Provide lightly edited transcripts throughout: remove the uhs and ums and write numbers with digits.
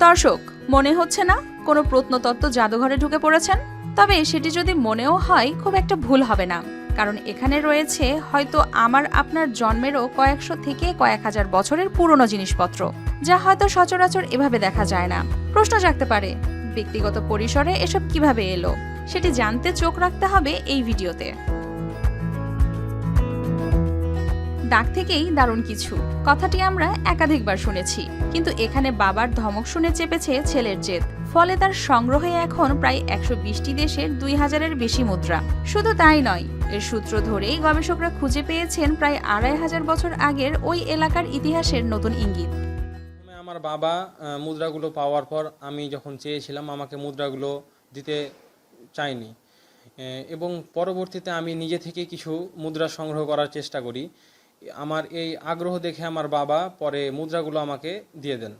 দর্শক, মনে হচ্ছে না কোনো প্রত্নতত্ত্ব জাদুঘরে ঢুকে পড়েছেন? তবে সেটি যদি মনেও হয়, খুব একটা ভুল হবে না, কারণ এখানে রয়েছে হয়তো আমার আপনার জন্মেরও কয়েকশো থেকে কয়েক হাজার বছরের পুরনো জিনিসপত্র, যা হয়তো সচরাচর এভাবে দেখা যায় না। প্রশ্ন জাগতে পারে, ব্যক্তিগত পরিসরে এসব কিভাবে এলো? সেটি জানতে চোখ রাখতে হবে এই ভিডিওতে। ডাক থেকেই দারুণ কিছু কথাটি আমরা একাধিকবার শুনেছি, কিন্তু এখানে বাবার ধমক শুনে চেপেছে ছেলের জেদ। ফলে তার সংগ্রহে এখন প্রায় 120টি দেশের 2000-এর বেশি মুদ্রা। শুধু তাই নয়, এর সূত্র ধরেই গবেষকরা খুঁজে পেয়েছেন প্রায় 2500 বছর আগের ওই এলাকার ইতিহাসের নতুন ইঙ্গিত। আমার বাবা মুদ্রাগুলো পাওয়ার পর আমি যখন চেয়েছিলাম, আমাকে মুদ্রাগুলো দিতে চাইনি, এবং পরবর্তীতে আমি নিজে থেকে কিছু মুদ্রা সংগ্রহ করার চেষ্টা করি। আমার এই আগ্রহ দেখে আমার বাবা পরে মুদ্রাগুলো আমাকে দিয়ে দেন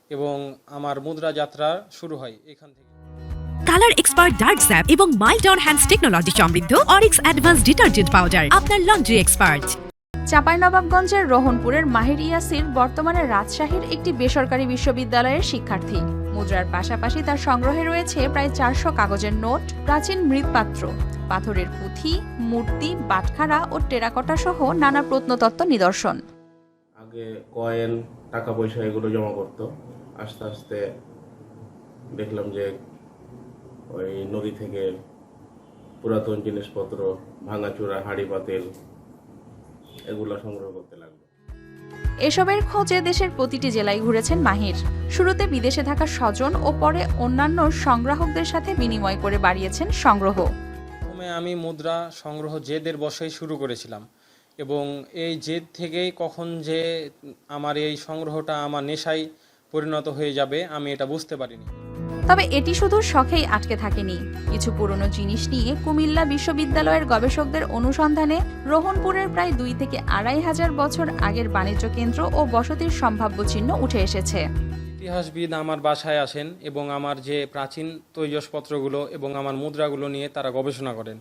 এবং আমার মুদ্রা যাত্রা শুরু হয় এখান থেকে। কালার এক্সপার্ট ডার্ক স্যাপ এবং মাইল্ড অন হ্যান্ডস টেকনোলজি সমৃদ্ধ অরিক্স অ্যাডভান্স ডিটারজেন্ট পাউডার, আপনার লন্ড্রি এক্সপার্ট। চাঁপাইনবাবগঞ্জের রোহনপুরের মাহির ইয়াসির বর্তমানে রাজশাহীর একটি বেসরকারি বিশ্ববিদ্যালয়ের শিক্ষার্থী। মুদ্রার পাশাপাশি তার সংগ্রহে রয়েছে প্রায় 400 কাগজের নোট, প্রাচীন মৃৎপাত্র, পাথরের পুঁথি, মূর্তি, বাটখারা ও টেরাকোটা সহ নানা প্রত্নতত্ত্ব নিদর্শন। আগে কয়েন, টাকা পয়সা এগুলো জমা করতো। আস্তে আস্তে দেখলাম যে ওই নদী থেকে পুরাতন জিনিসপত্র, ভাঙাচোরা হাঁড়ি পাতিল এগুলো সংগ্রহ করতে লাগলো। এসবের খোঁজে দেশের প্রতিটি জেলায় ঘুরেছেন মাহির। শুরুতে বিদেশে থাকা স্বজন ও পরে অন্যান্য সংগ্রাহকদের সাথে বিনিময় করে বাড়িয়েছেন সংগ্রহ। প্রথমে আমি মুদ্রা সংগ্রহ জেদের বসেই শুরু করেছিলাম, এবং এই জেদ থেকেই কখন যে আমার এই সংগ্রহটা আমার নেশায় পরিণত হয়ে যাবে আমি এটা বুঝতে পারিনি। তবে এটি শুধু শখেই আটকে থাকেনি। কিছু পুরনো জিনিস নিয়ে কুমিল্লা বিশ্ববিদ্যালয়ের গবেষকদের অনুসন্ধানে রোহনপুরের প্রায় 2 থেকে 2500 বছর আগের বাণিজ্য কেন্দ্র ও বসতির সম্ভাব্য চিহ্ন উঠে এসেছে। ইতিহাসবিদ আমার বাসায় আসেন এবং আমার যে প্রাচীন তৈজসপত্রগুলো এবং আমার মুদ্রাগুলো নিয়ে তারা গবেষণা করেন।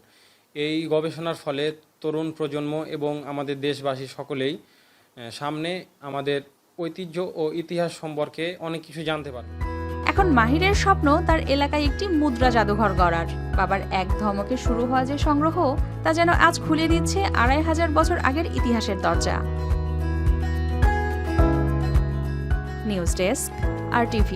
এই গবেষণার ফলে তরুণ প্রজন্ম এবং আমাদের দেশবাসী সকলেই সামনে আমাদের ঐতিহ্য ও ইতিহাস সম্পর্কে অনেক কিছু জানতে পারে। এখন মাহিরের স্বপ্ন তার এলাকায় একটি মুদ্রা জাদুঘর গড়ার। বাবার এক ধমকে শুরু হওয়া যে সংগ্রহ, তা যেন আজ খুলে দিচ্ছে 2500 বছর আগের ইতিহাসের দরজা। News desk, RTV।